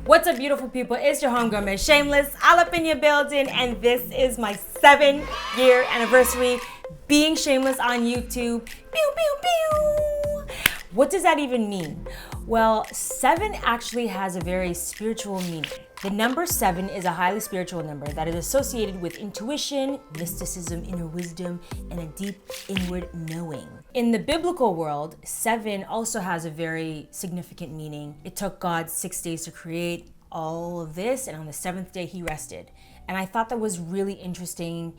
What's up, beautiful people? It's your homegirl, Miss Shameless, all up in your building, and this is my 7-year anniversary being shameless on YouTube. Pew, pew, pew. What does that even mean? Well, 7 actually has a very spiritual meaning. The number 7 is a highly spiritual number that is associated with intuition, mysticism, inner wisdom, and a deep inward knowing. In the biblical world, 7 also has a very significant meaning. It took God 6 days to create all of this, and on the 7th day, he rested. And I thought that was really interesting,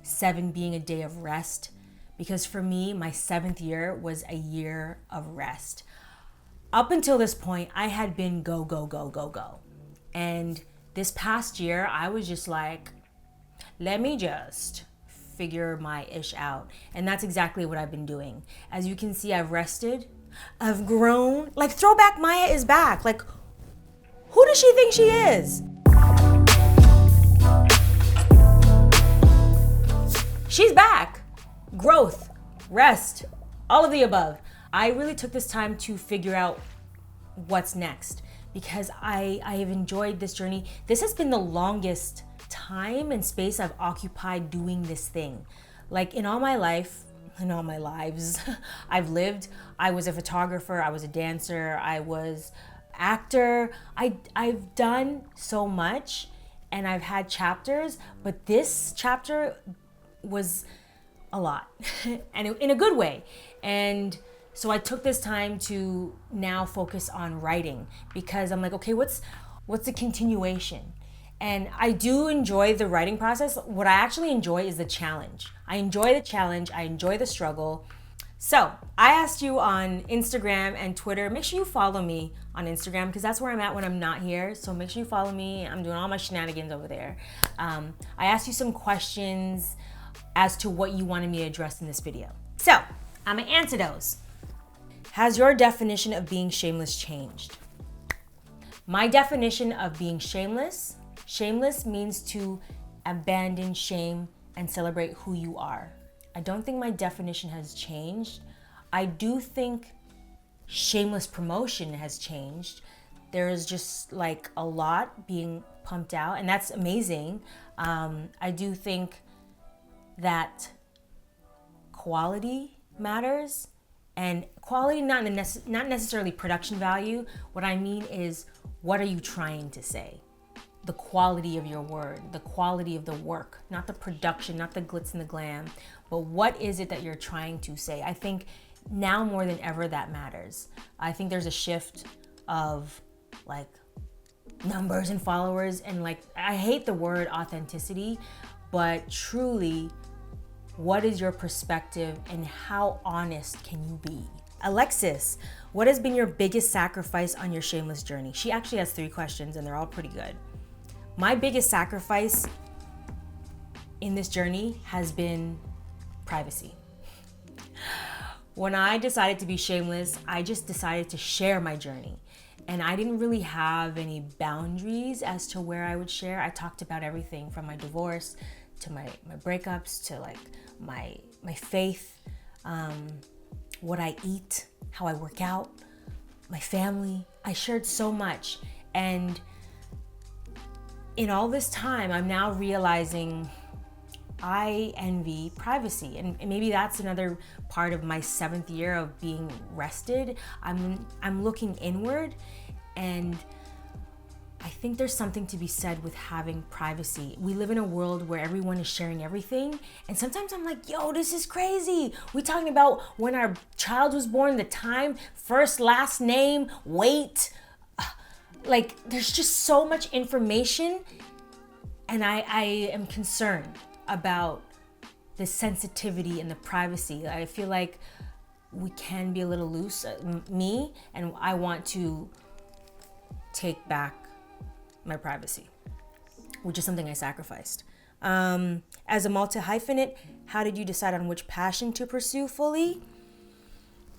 7 being a day of rest, because for me, my 7th year was a year of rest. Up until this point, I had been go, go, go, go, go. And this past year, I was just like, let me just figure my ish out. And that's exactly what I've been doing. As you can see, I've rested, I've grown. Like, Throwback Maya is back. Like, who does she think she is? She's back. Growth, rest, all of the above. I really took this time to figure out what's next, because I have enjoyed this journey. This has been the longest time and space I've occupied doing this thing. Like, in all my life, in all my lives I've lived, I was a photographer, I was a dancer, I was actor. I've done so much and I've had chapters, but this chapter was a lot and in a good way. And so I took this time to now focus on writing, because I'm like, okay, what's the continuation? And I do enjoy the writing process. What I actually enjoy is the challenge. I enjoy the challenge. I enjoy the struggle. So I asked you on Instagram and Twitter, make sure you follow me on Instagram, because that's where I'm at when I'm not here. So make sure you follow me. I'm doing all my shenanigans over there. I asked you some questions as to what you wanted me to address in this video. So I'm gonna answer those. Has your definition of being shameless changed? My definition of being shameless means to abandon shame and celebrate who you are. I don't think my definition has changed. I do think shameless promotion has changed. There is just like a lot being pumped out, and that's amazing. I do think that quality matters. And quality, not necessarily production value. What I mean is, what are you trying to say? The quality of your word, the quality of the work, not the production, not the glitz and the glam, but what is it that you're trying to say? I think now more than ever that matters. I think there's a shift of like numbers and followers, and like, I hate the word authenticity, but truly, what is your perspective and how honest can you be? Alexis, what has been your biggest sacrifice on your shameless journey? She actually has 3 questions and they're all pretty good. My biggest sacrifice in this journey has been privacy. When I decided to be shameless, I just decided to share my journey. And I didn't really have any boundaries as to where I would share. I talked about everything from my divorce to my breakups to like my faith, what I eat, how I work out, my family. I shared so much. And in all this time, I'm now realizing I envy privacy. And maybe that's another part of my 7th year of being rested. I'm looking inward, and I think there's something to be said with having privacy. We live in a world where everyone is sharing everything. And sometimes I'm like, yo, this is crazy. We talking about when our child was born, the time, first, last name, weight. Like, there's just so much information. And I am concerned about the sensitivity and the privacy. I feel like we can be a little loose, me, and I want to take back my privacy, which is something I sacrificed. As a multi-hyphenate, how did you decide on which passion to pursue fully?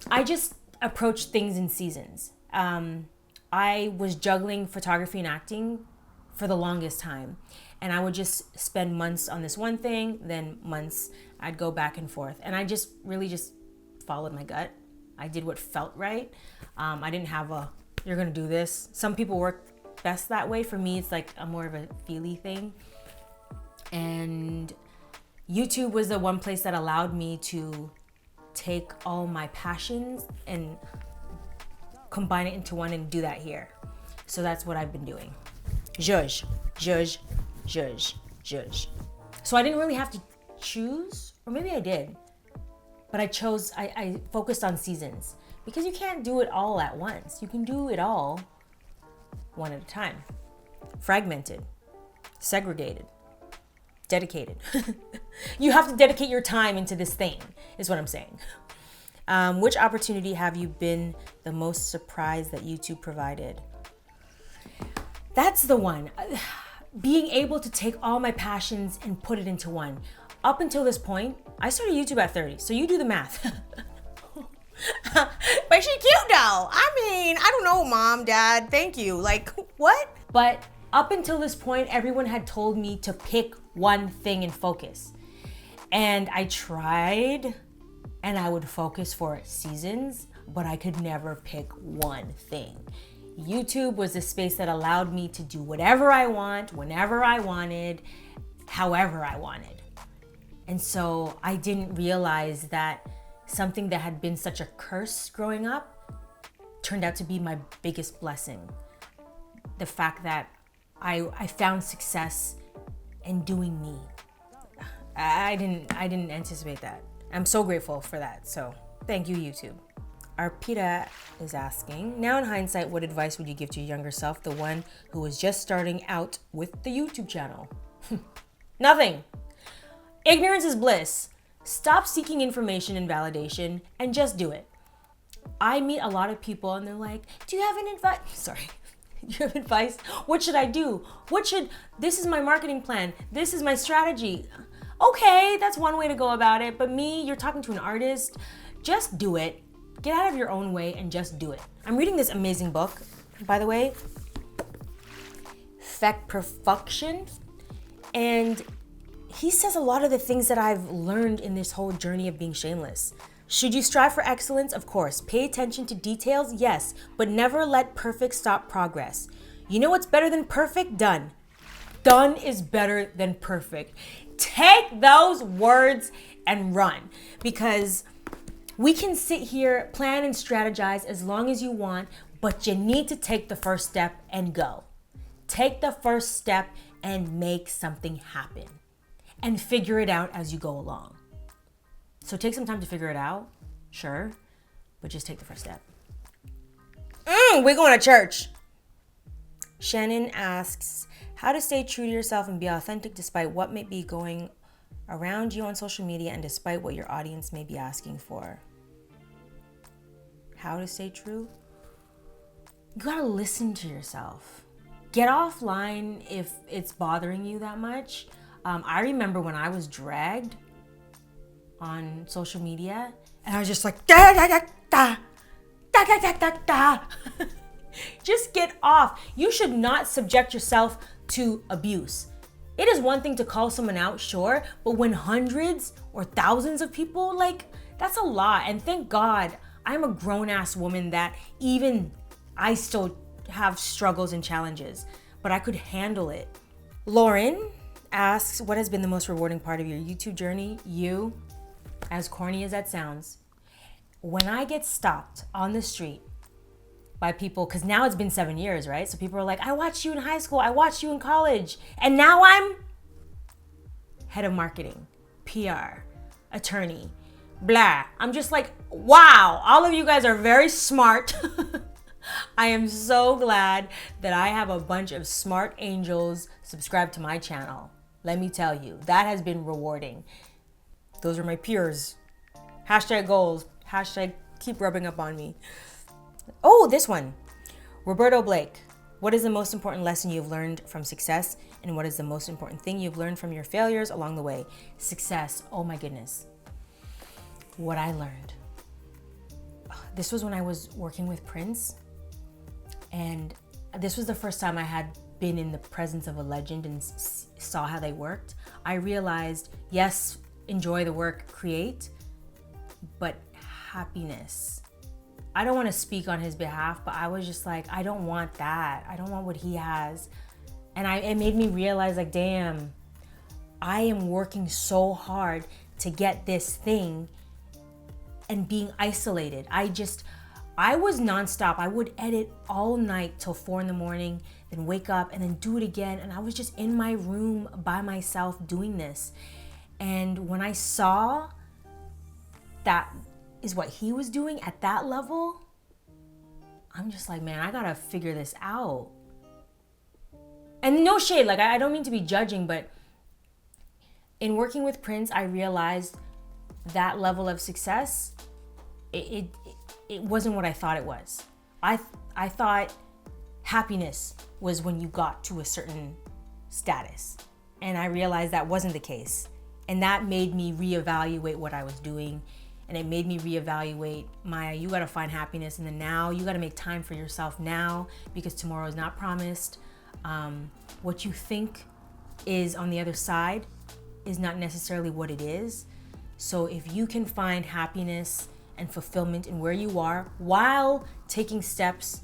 I just approached things in seasons. I was juggling photography and acting for the longest time. And I would just spend months on this one thing, then months I'd go back and forth. And I just really just followed my gut. I did what felt right. I didn't have you're gonna do this. Some people work best that way. For me, it's like a more of a feely thing. And YouTube was the one place that allowed me to take all my passions and combine it into one and do that here. So that's what I've been doing. Zhuzh, zhuzh, zhuzh, zhuzh. So I didn't really have to choose, or maybe I did, but I focused on seasons, because you can't do it all at once. You can do it all one at a time. Fragmented, segregated, dedicated. You have to dedicate your time into this thing, is what I'm saying. Which opportunity have you been the most surprised that YouTube provided? That's the one. Being able to take all my passions and put it into one. Up until this point, I started YouTube at 30, so you do the math. But she cute though. I mean, I don't know, mom, dad, thank you. Like, what? But up until this point, everyone had told me to pick one thing and focus. And I tried, and I would focus for seasons, but I could never pick one thing. YouTube was a space that allowed me to do whatever I want, whenever I wanted, however I wanted. And so I didn't realize that something that had been such a curse growing up turned out to be my biggest blessing. The fact that I found success in doing me. I didn't anticipate that. I'm so grateful for that. So thank you, YouTube. Arpita is asking, now in hindsight, what advice would you give to your younger self, the one who was just starting out with the YouTube channel? Nothing. Ignorance is bliss. Stop seeking information and validation and just do it. I meet a lot of people and they're like, do you have an advice? Sorry. Do you have advice? What should I do? This is my marketing plan. This is my strategy. Okay, that's one way to go about it. But me, you're talking to an artist. Just do it. Get out of your own way and just do it. I'm reading this amazing book, by the way, Feck Perfection. And he says a lot of the things that I've learned in this whole journey of being shameless. Should you strive for excellence? Of course. Pay attention to details? Yes. But never let perfect stop progress. You know what's better than perfect? Done. Done is better than perfect. Take those words and run. Because we can sit here, plan and strategize as long as you want, but you need to take the first step and go. Take the first step and make something happen. And figure it out as you go along. So take some time to figure it out, sure, but just take the first step. We're going to church. Shannon asks, how to stay true to yourself and be authentic despite what may be going around you on social media and despite what your audience may be asking for. How to stay true? You gotta listen to yourself. Get offline if it's bothering you that much. I remember when I was dragged on social media and I was just like, da, da, da, da, da, da, da, da, da. Just get off. You should not subject yourself to abuse. It is one thing to call someone out, sure, but when hundreds or thousands of people, like, that's a lot. And thank God I'm a grown-ass woman that even I still have struggles and challenges, but I could handle it. Lauren asks, what has been the most rewarding part of your YouTube journey? You, as corny as that sounds, when I get stopped on the street by people, because now it's been 7 years, right? So people are like, I watched you in high school, I watched you in college, and now I'm head of marketing, PR, attorney, blah. I'm just like, wow, all of you guys are very smart. I am so glad that I have a bunch of smart angels subscribed to my channel. Let me tell you, that has been rewarding. Those are my peers. Hashtag goals. Hashtag keep rubbing up on me. Oh, this one. Roberto Blake. What is the most important lesson you've learned from success? And what is the most important thing you've learned from your failures along the way? Success. Oh my goodness. What I learned. This was when I was working with Prince. And this was the first time I had been in the presence of a legend and saw how they worked. I realized, yes, enjoy the work, create, but happiness. I don't want to speak on his behalf, but I was just like, I don't want that. I don't want what he has. And it made me realize, like, damn, I am working so hard to get this thing and being isolated. I was nonstop. I would edit all night till 4 a.m, then wake up and then do it again. And I was just in my room by myself doing this. And when I saw that is what he was doing at that level, I'm just like, man, I gotta figure this out. And no shade, like I don't mean to be judging, but in working with Prince, I realized that level of success, it wasn't what I thought it was. I thought happiness was when you got to a certain status. And I realized that wasn't the case. And that made me reevaluate what I was doing. And it made me reevaluate, Maya, you gotta find happiness in the now. You gotta make time for yourself now, because tomorrow is not promised. What you think is on the other side is not necessarily what it is. So if you can find happiness and fulfillment in where you are while taking steps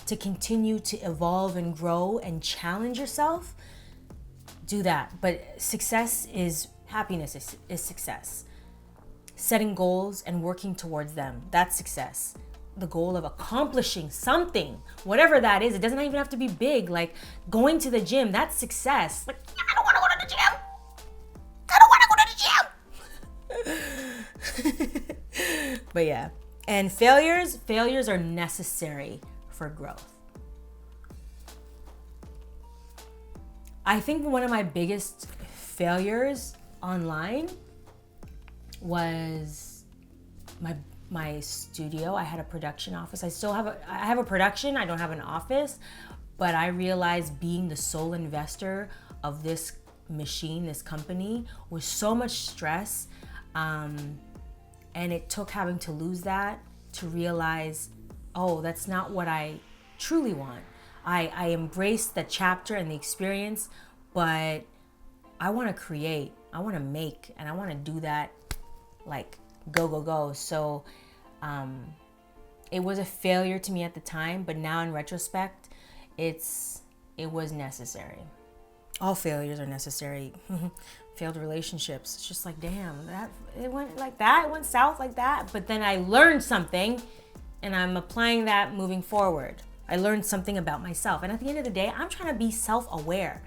to continue to evolve and grow and challenge yourself, do that. But happiness is success. Setting goals and working towards them, that's success. The goal of accomplishing something, whatever that is, it doesn't even have to be big. Like going to the gym, that's success. Like, I don't want to go to the gym. I don't want to go to the gym. But yeah, and failures are necessary for growth. I think one of my biggest failures online was my studio. I had a production office. I have a production. I don't have an office, but I realized being the sole investor of this machine, this company, was so much stress. And it took having to lose that to realize, oh, that's not what I truly want. I embraced the chapter and the experience, but I want to create, I want to make, and I want to do that like go. So it was a failure to me at the time, but now in retrospect, it was necessary. All failures are necessary. Failed relationships, it's just like, damn, it went like that, it went south like that. But then I learned something, and I'm applying that moving forward. I learned something about myself. And at the end of the day, I'm trying to be self-aware.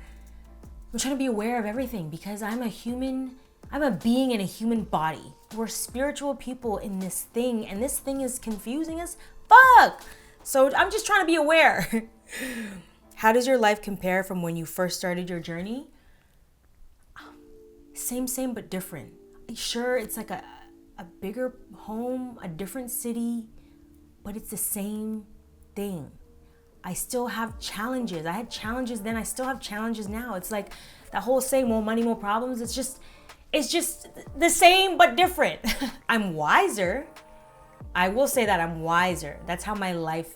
I'm trying to be aware of everything, because I'm a being in a human body. We're spiritual people in this thing, and this thing is confusing as fuck. So I'm just trying to be aware. How does your life compare from when you first started your journey? Same, but different. Sure, it's like a bigger home, a different city, but it's the same thing. I still have challenges. I had challenges then, I still have challenges now. It's like that whole saying, more money, more problems. It's just the same, but different. I'm wiser. I will say that I'm wiser. That's how my life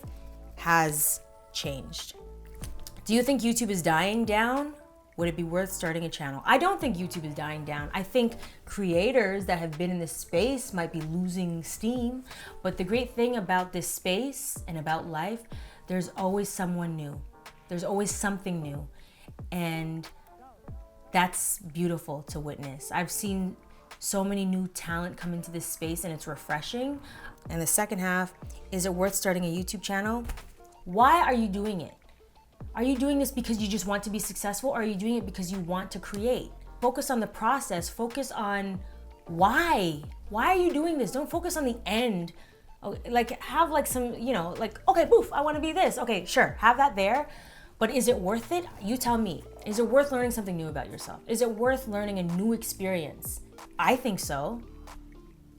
has changed. Do you think YouTube is dying down? Would it be worth starting a channel? I don't think YouTube is dying down. I think creators that have been in this space might be losing steam. But the great thing about this space and about life, there's always someone new. There's always something new. And that's beautiful to witness. I've seen so many new talent come into this space, and it's refreshing. And the second half, is it worth starting a YouTube channel? Why are you doing it? Are you doing this because you just want to be successful, or are you doing it because you want to create? Focus on the process. Focus on why. Why are you doing this? Don't focus on the end. Like have like some, like, okay, poof, I want to be this. Okay, sure, have that there. But is it worth it? You tell me. Is it worth learning something new about yourself? Is it worth learning a new experience? I think so.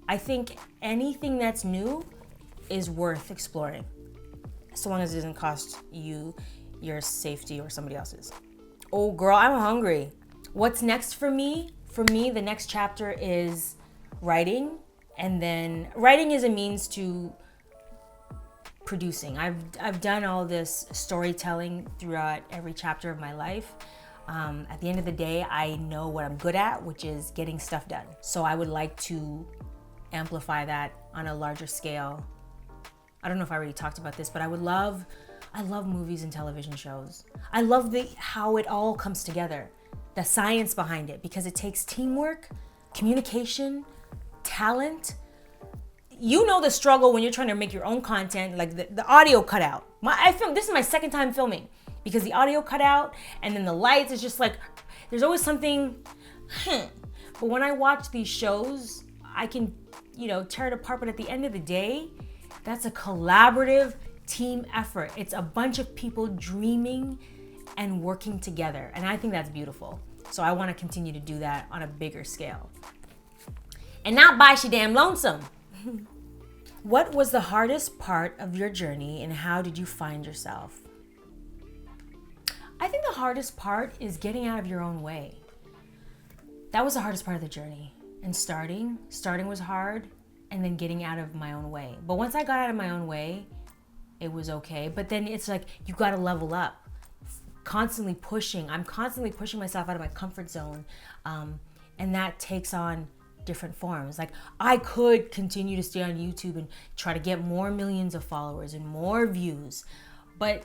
I think anything that's new is worth exploring, so long as it doesn't cost you your safety or somebody else's. Oh girl, I'm hungry. What's next for me? For me, the next chapter is writing. And then writing is a means to producing. I've done all this storytelling throughout every chapter of my life. At the end of the day, I know what I'm good at, which is getting stuff done. So I would like to amplify that on a larger scale I don't know if I already talked about this, but I love movies and television shows. I love how it all comes together, the science behind it, because it takes teamwork, communication, talent. You know the struggle when you're trying to make your own content, like the audio cut out. This is my second time filming because the audio cut out, and then the lights is just like, there's always something. But when I watch these shows, I can, tear it apart. But at the end of the day, that's a collaborative team effort. It's a bunch of people dreaming and working together. And I think that's beautiful. So I want to continue to do that on a bigger scale. And not by she damn lonesome. What was the hardest part of your journey and how did you find yourself? I think the hardest part is getting out of your own way. That was the hardest part of the journey. And starting was hard, and then getting out of my own way. But once I got out of my own way, it was okay. But then it's like, you got to level up. Constantly pushing. I'm constantly pushing myself out of my comfort zone. And that takes on different forms. Like, I could continue to stay on YouTube and try to get more millions of followers and more views. But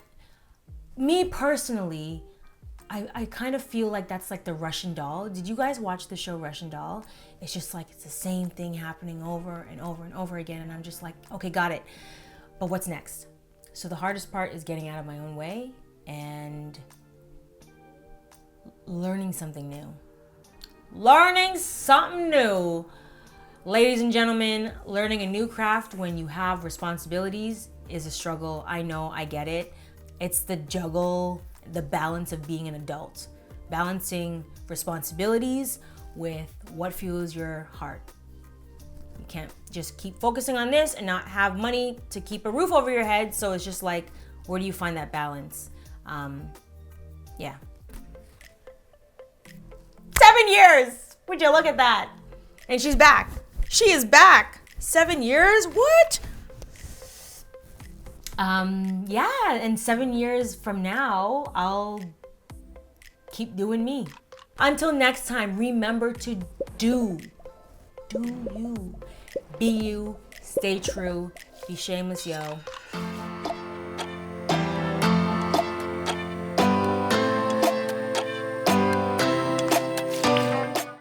me personally, I kind of feel like that's like the Russian doll. Did you guys watch the show Russian Doll? It's just like, it's the same thing happening over and over and over again. And I'm just like, okay, got it. But what's next? So the hardest part is getting out of my own way and learning something new. Learning something new. Ladies and gentlemen, learning a new craft when you have responsibilities is a struggle. I know, I get it. It's the juggle, the balance of being an adult. Balancing responsibilities with what fuels your heart. You can't just keep focusing on this and not have money to keep a roof over your head. So it's just like, where do you find that balance? Yeah. 7 years! Would you look at that? And she's back. She is back. 7 years? What? Yeah, and 7 years from now, I'll keep doing me. Until next time, remember to do you. Be you, stay true, be shameless, yo.